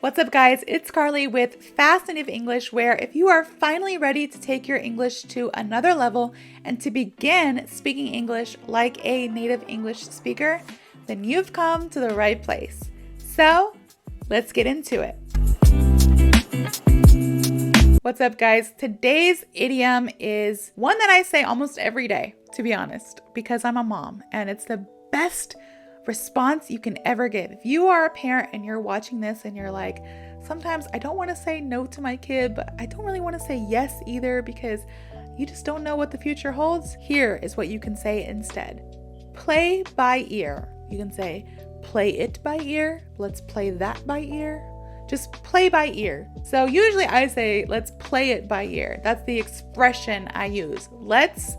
What's up, guys? It's Carly with FasciNATIVE English, where if you are finally ready to take your English to another level and to begin speaking English like a native English speaker, then you've come to the right place. So let's get into it. What's up, guys? Today's idiom is one that I say almost every day, to be honest, because I'm a mom and it's the best response you can ever give. If you are a parent and you're watching this and you're like, sometimes I don't want to say no to my kid, but I don't really want to say yes either because you just don't know what the future holds. Here is what you can say instead. Play by ear. You can say, play it by ear. Let's play that by ear. Just play by ear. So usually I say, let's play it by ear. That's the expression I use. Let's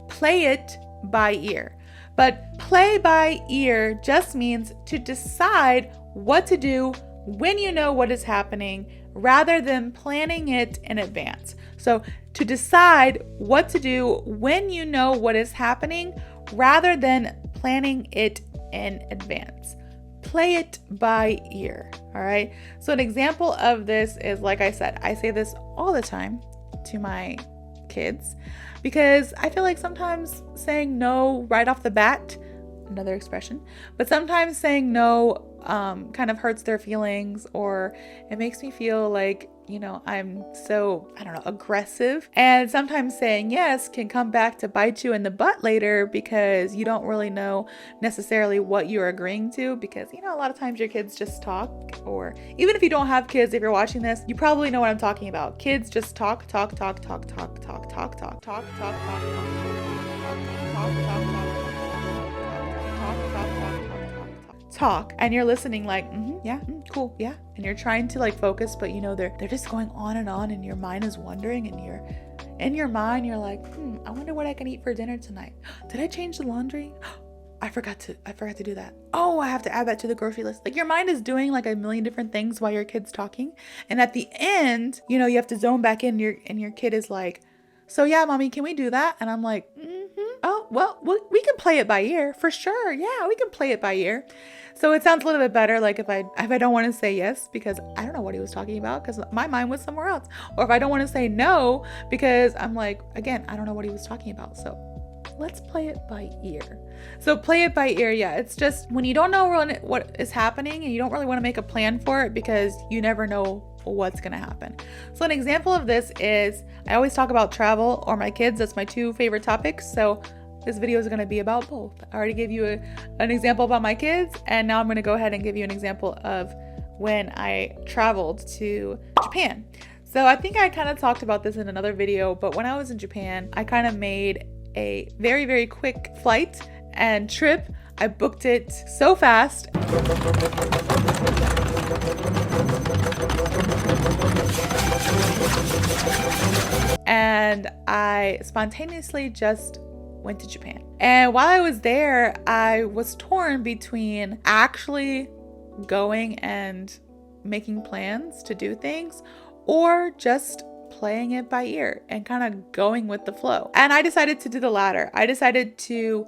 play it by ear. But play by ear just means to decide what to do when you know what is happening rather than planning it in advance. So to decide what to do when you know what is happening rather than planning it in advance. Play it by ear, all right? So an example of this is, like I said, I say this all the time to my kids because I feel like sometimes saying no right off the bat, another expression, but sometimes saying no kind of hurts their feelings, or it makes me feel like, I'm so, aggressive. And sometimes saying yes can come back to bite you in the butt later because you don't really know necessarily what you're agreeing to, because, a lot of times your kids just talk, or even if you don't have kids, if you're watching this, you probably know what I'm talking about. Kids just talk, and you're listening like, cool, yeah. And you're trying to focus, but they're just going on and your mind is wandering, and you're in your mind, you're like, I wonder what I can eat for dinner tonight. Did I change the laundry? I forgot to do that. Oh, I have to add that to the grocery list. Your mind is doing a million different things while your kid's talking. And at the end, you have to zone back in, and your kid is like, so yeah, mommy, can we do that? And I'm like, oh, well, we can play it by ear for sure. Yeah, we can play it by ear. So it sounds a little bit better if I don't want to say yes because I don't know what he was talking about because my mind was somewhere else. Or if I don't want to say no because I'm like, again, I don't know what he was talking about. So let's play it by ear. So play it by ear. Yeah, it's just when you don't know what is happening and you don't really want to make a plan for it because you never know what's going to happen. So an example of this is I always talk about travel or my kids. That's my two favorite topics. So this video is going to be about both. I already gave you an example about my kids, and now I'm going to go ahead and give you an example of when I traveled to Japan. So I think I kind of talked about this in another video, but when I was in Japan, I kind of made a very, very quick flight and trip. I booked it so fast. And I spontaneously just went to Japan. And while I was there, I was torn between actually going and making plans to do things or just playing it by ear and kind of going with the flow. And I decided to do the latter. I decided to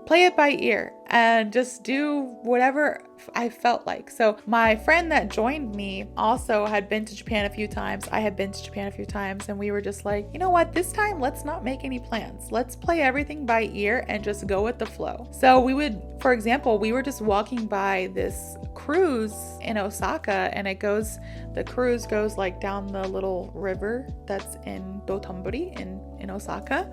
play it by ear and just do whatever I felt like. So my friend that joined me also had been to Japan a few times. I had been to Japan a few times, and we were just like, you know what, this time let's not make any plans. Let's play everything by ear and just go with the flow. So we would, for example, we were just walking by this cruise in Osaka, and the cruise goes down the little river that's in Dotonbori in Osaka.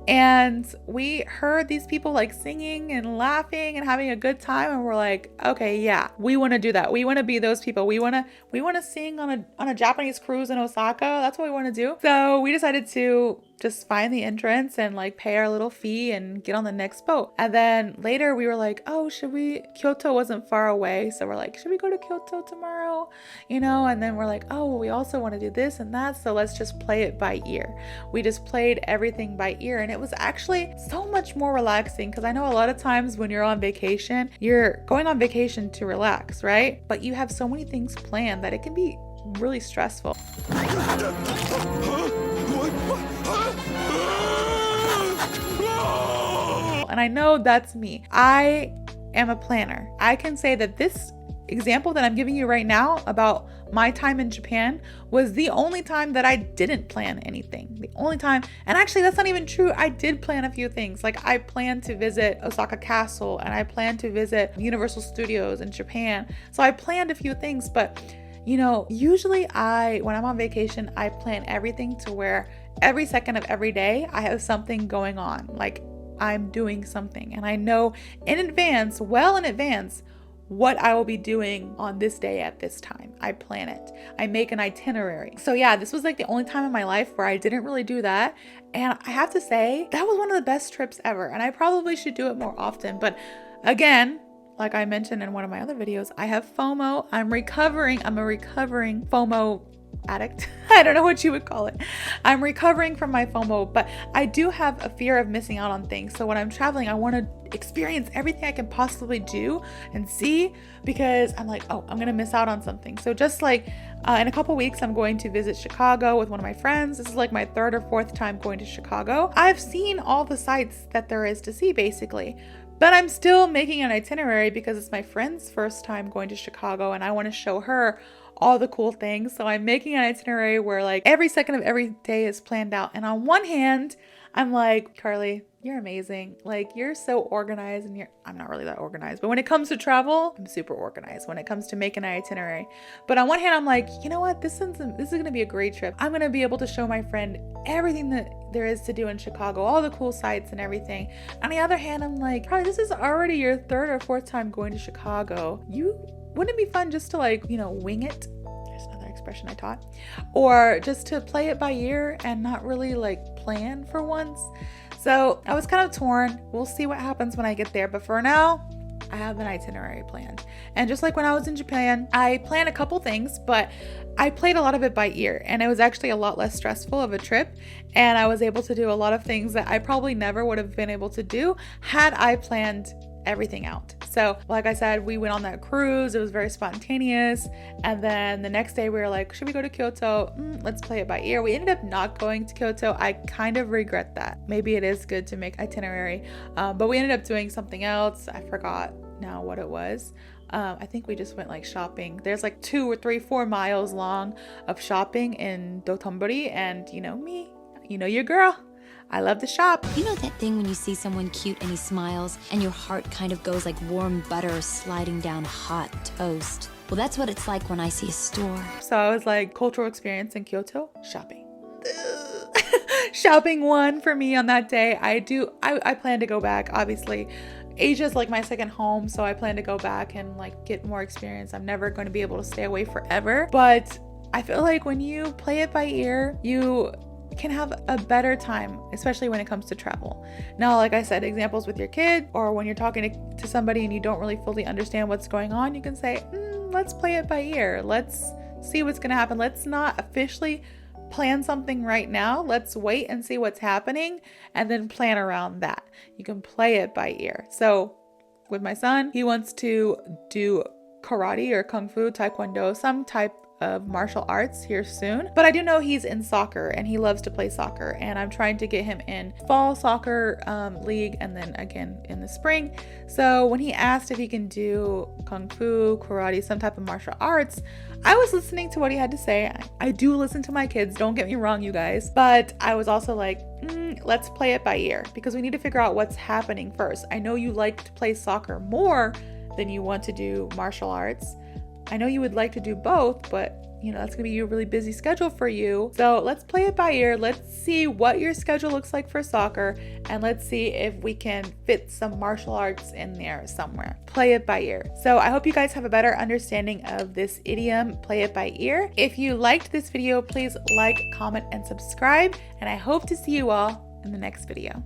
And we heard these people singing and laughing and having a good time, and we're like, okay, yeah, we want to do that. We want to be those people. We want to sing on a Japanese cruise in Osaka. That's what we want to do. So we decided to just find the entrance and pay our little fee and get on the next boat. And then later we were like, oh, Kyoto wasn't far away. So we're like, should we go to Kyoto tomorrow? And then we're like, oh, we also want to do this and that. So let's just play it by ear. We just played everything by ear. And it was actually so much more relaxing because I know a lot of times when you're on vacation, you're going on vacation to relax, right? But you have so many things planned that it can be really stressful. And I know that's me. I am a planner. I can say that this example that I'm giving you right now about my time in Japan was the only time that I didn't plan anything. The only time, and actually that's not even true. I did plan a few things. Like I planned to visit Osaka Castle and I planned to visit Universal Studios in Japan. So I planned a few things, but you know, usually when I'm on vacation, I plan everything to where every second of every day I have something going on. Like I'm doing something and I know in advance, well in advance, what I will be doing on this day at this time. I plan it. I make an itinerary. So yeah, this was like the only time in my life where I didn't really do that. And I have to say, that was one of the best trips ever. And I probably should do it more often. But again, like I mentioned in one of my other videos, I have FOMO. I'm a recovering FOMO addict. I don't know what you would call it. I'm recovering from my FOMO, but I do have a fear of missing out on things. So when I'm traveling, I want to experience everything I can possibly do and see, because I'm like, oh, I'm going to miss out on something. So just like in a couple weeks, I'm going to visit Chicago with one of my friends. This is like my third or fourth time going to Chicago. I've seen all the sights that there is to see basically, but I'm still making an itinerary because it's my friend's first time going to Chicago and I want to show her all the cool things. So I'm making an itinerary where like every second of every day is planned out. And on one hand, I'm like, Carly, you're amazing. Like you're so organized and I'm not really that organized, but when it comes to travel, I'm super organized when it comes to making an itinerary. But on one hand, I'm like, you know what? This is going to be a great trip. I'm going to be able to show my friend everything that there is to do in Chicago, all the cool sights and everything. On the other hand, I'm like, Carly, this is already your third or fourth time going to Chicago. Wouldn't it be fun just to like, wing it? There's another expression I taught. Or just to play it by ear and not really like plan for once. So I was kind of torn. We'll see what happens when I get there. But for now, I have an itinerary planned. And just like when I was in Japan, I planned a couple things, but I played a lot of it by ear. And it was actually a lot less stressful of a trip. And I was able to do a lot of things that I probably never would have been able to do had I planned everything out. So like I said, we went on that cruise. It was very spontaneous. And then the next day we were like, should we go to Kyoto? Let's play it by ear. We ended up not going to Kyoto. I kind of regret that. Maybe it is good to make itinerary. But we ended up doing something else. I forgot now what it was. I think we just went like shopping. There's like 2 or 3, 4 miles long of shopping in Dotonbori. And you know me, your girl. I love to shop. You know that thing when you see someone cute and he smiles and your heart kind of goes like warm butter sliding down hot toast? Well, that's what it's like when I see a store. So I was like, cultural experience in Kyoto, shopping. Shopping won for me on that day. I plan to go back, obviously. Asia's like my second home, so I plan to go back and like get more experience. I'm never going to be able to stay away forever. But I feel like when you play it by ear, you can have a better time, especially when it comes to travel. Now, like I said, examples with your kid or when you're talking to somebody and you don't really fully understand what's going on, you can say, let's play it by ear. Let's see what's going to happen. Let's not officially plan something right now. Let's wait and see what's happening and then plan around that. You can play it by ear. So with my son, he wants to do karate or kung fu, taekwondo, some type of martial arts here soon, but I do know he's in soccer and he loves to play soccer, and I'm trying to get him in fall soccer league and then again in the spring. So when he asked if he can do kung fu, karate, some type of martial arts, I was listening to what he had to say. I do listen to my kids, don't get me wrong, you guys, but I was also like, let's play it by ear because we need to figure out what's happening first. I know you like to play soccer more than you want to do martial arts. I know you would like to do both, but that's gonna be a really busy schedule for you. So let's play it by ear. Let's see what your schedule looks like for soccer, and let's see if we can fit some martial arts in there somewhere. Play it by ear. So I hope you guys have a better understanding of this idiom, play it by ear. If you liked this video, please like, comment, and subscribe, and I hope to see you all in the next video.